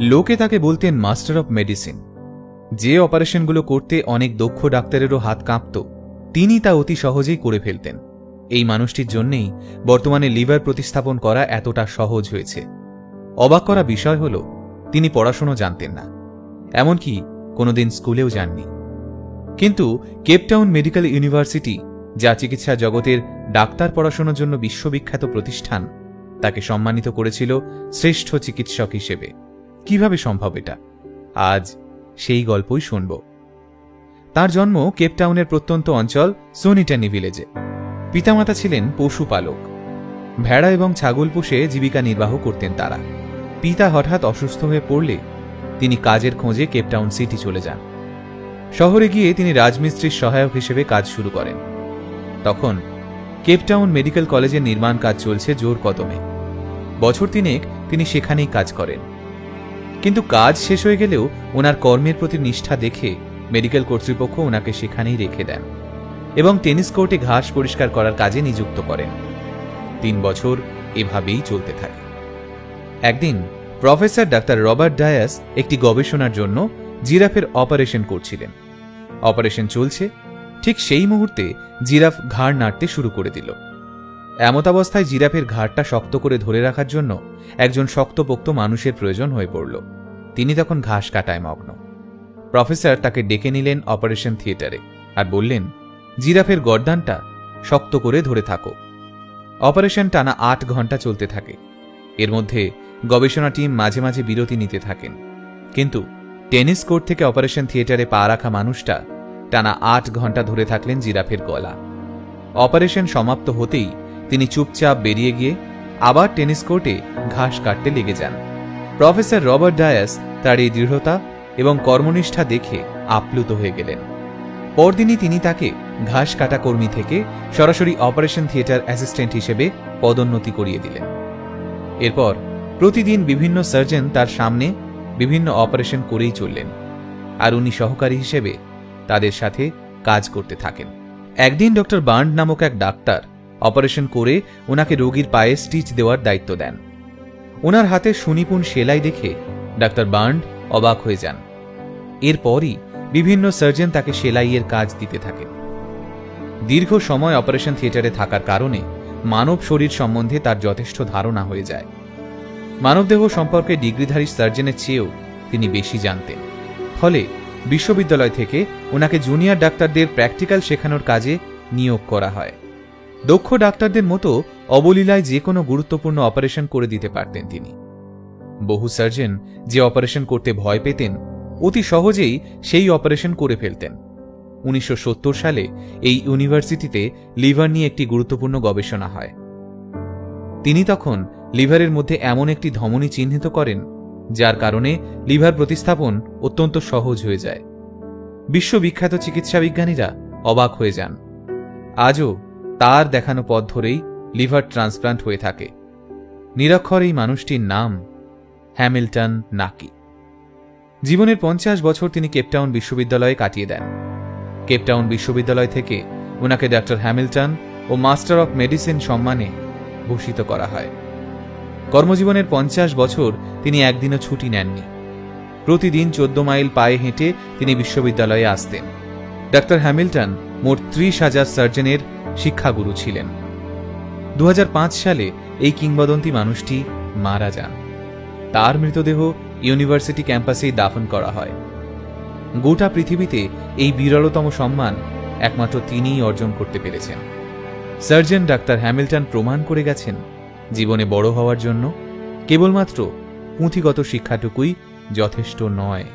লোকে তাকে বলতেন মাস্টার অব মেডিসিন। যে অপারেশনগুলো করতে অনেক দক্ষ ডাক্তারেরও হাত কাঁপত, তিনি তা অতি সহজেই করে ফেলতেন। এই মানুষটির জন্যেই বর্তমানে লিভার প্রতিস্থাপন করা এতটা সহজ হয়েছে। অবাক করা বিষয় হল, তিনি পড়াশোনা জানতেন না, এমনকি কোনোদিন স্কুলেও যাননি। কিন্তু কেপটাউন মেডিকেল ইউনিভার্সিটি, যা চিকিৎসা জগতের ডাক্তার পড়াশোনার জন্য বিশ্ববিখ্যাত প্রতিষ্ঠান, তাকে সম্মানিত করেছিল শ্রেষ্ঠ চিকিৎসক হিসেবে। কিভাবে সম্ভব এটা? আজ সেই গল্পই শুনব। তার জন্ম কেপটাউনের প্রত্যন্ত অঞ্চল সোনিটানি ভিলেজে। পিতামাতা ছিলেন পশুপালক। ভেড়া এবং ছাগল পুষে জীবিকা নির্বাহ করতেন তারা। পিতা হঠাৎ অসুস্থ হয়ে পড়লে তিনি কাজের খোঁজে কেপটাউন সিটি চলে যান। শহরে গিয়ে তিনি রাজমিস্ত্রির সহায়ক হিসেবে কাজ শুরু করেন। তখন কেপটাউন মেডিকেল কলেজের নির্মাণ কাজ চলছে জোর কদমে। বছর তিনেক তিনি সেখানেই কাজ করেন। কিন্তু কাজ শেষ হয়ে গেলেও ওনার কর্মের প্রতি নিষ্ঠা দেখে মেডিকেল কর্তৃপক্ষ ওনাকে সেখানেই রেখে দেন এবং টেনিস কোর্টে ঘাস পরিষ্কার করার কাজে নিযুক্ত করেন। 3 বছর এভাবেই চলতে থাকে। একদিন প্রফেসর ডাক্তার রবার্ট ডায়াস একটি গবেষণার জন্য জিরাফের অপারেশন করছিলেন। অপারেশন চলছে, ঠিক সেই মুহূর্তে জিরাফ ঘাড় নাড়তে শুরু করে দিল। এমতাবস্থায় জিরাফের ঘাড়টা শক্ত করে ধরে রাখার জন্য একজন শক্তপোক্ত মানুষের প্রয়োজন হয়ে পড়ল। তিনি তখন ঘাস কাটায় মগ্ন। প্রফেসর তাকে ডেকে নিলেন অপারেশন থিয়েটারে আর বললেন, জিরাফের গর্দানটা শক্ত করে ধরে থাকো। অপারেশন টানা 8 ঘন্টা চলতে থাকে। এর মধ্যে গবেষণা টিম মাঝে মাঝে বিরতি নিতে থাকেন। কিন্তু টেনিস কোর্ট থেকে অপারেশন থিয়েটারে পা রাখা মানুষটা টানা 8 ঘন্টা ধরে থাকলেন জিরাফের গলা। অপারেশন সমাপ্ত হতেই তিনি চুপচাপ বেরিয়ে গিয়ে আবার টেনিস কোর্টে ঘাস কাটতে লেগে যান। প্রফেসর রবার্ট ডায়াস তার এই দৃঢ়তা এবং কর্মনিষ্ঠা দেখে আপ্লুত হয়ে গেলেন। পরদিনই তিনি তাকে ঘাস কাটা কর্মী থেকে সরাসরি অপারেশন থিয়েটার অ্যাসিস্ট্যান্ট হিসেবে পদোন্নতি করিয়ে দিলেন। এরপর প্রতিদিন বিভিন্ন সার্জন তার সামনে বিভিন্ন অপারেশন করেই চললেন, আর উনি সহকারী হিসেবে তাদের সাথে কাজ করতে থাকেন। একদিন ডক্টর বার্ন্ড নামক এক ডাক্তার অপারেশন করে ওনাকে রোগীর পায়ে স্টিচ দেওয়ার দায়িত্ব দেন। ওনার হাতে সুনিপুণ সেলাই দেখে ডাক্তার বার্ন্ড অবাক হয়ে যান। এরপরই বিভিন্ন সার্জন তাকে সেলাইয়ের কাজ দিতে থাকেন। দীর্ঘ সময় অপারেশন থিয়েটারে থাকার কারণে মানব শরীর সম্বন্ধে তার যথেষ্ট ধারণা হয়ে যায়। মানবদেহ সম্পর্কে ডিগ্রিধারী সার্জনের চেয়েও তিনি বেশি জানতেন। ফলে বিশ্ববিদ্যালয় থেকে ওনাকে জুনিয়র ডাক্তারদের প্র্যাকটিক্যাল শেখানোর কাজে নিয়োগ করা হয়। দক্ষ ডাক্তারদের মতো অবলীলায় যে কোনো গুরুত্বপূর্ণ অপারেশন করে দিতে পারতেন তিনি। বহু সার্জন যে অপারেশন করতে ভয় পেতেন, অতি সহজেই সেই অপারেশন করে ফেলতেন। 1970 সালে এই ইউনিভার্সিটিতে লিভার নিয়ে একটি গুরুত্বপূর্ণ গবেষণা হয়। তিনি তখন লিভারের মধ্যে এমন একটি ধমনী চিহ্নিত করেন যার কারণে লিভার প্রতিস্থাপন অত্যন্ত সহজ হয়ে যায়। বিশ্ববিখ্যাত চিকিৎসা বিজ্ঞানীরা অবাক হয়ে যান। আজও তার দেখানো পথ ধরেই লিভার ট্রান্সপ্লান্ট হয়ে থাকে। নিরক্ষর এই মানুষটির নাম হ্যামিল্টন নাকি। জীবনের 50 বছর তিনি কেপটাউন বিশ্ববিদ্যালয়ে কাটিয়ে দেন। কেপটাউন বিশ্ববিদ্যালয় থেকে ওনাকে ডক্টর হ্যামিল্টন ও মাস্টার অব মেডিসিন সম্মানে ভূষিত করা হয়। কর্মজীবনের 50 বছর তিনি একদিনও ছুটি নেননি। প্রতিদিন 14 মাইল পায়ে হেঁটে তিনি বিশ্ববিদ্যালয়ে আসতেন। ডক্টর হ্যামিল্টন মোট 30,000 সার্জনের শিক্ষাগুরু ছিলেন। 2005 সালে এই কিংবদন্তি মানুষটি মারা যান। তার মৃতদেহ ইউনিভার্সিটি ক্যাম্পাসেই দাফন করা হয়। গোটা পৃথিবীতে এই বিরলতম সম্মান একমাত্র তিনিই অর্জন করতে পেরেছেন। সার্জন ডাক্তার হ্যামিল্টন প্রমাণ করে গেছেন, জীবনে বড় হওয়ার জন্য কেবলমাত্র পুঁথিগত শিক্ষাটুকুই যথেষ্ট নয়।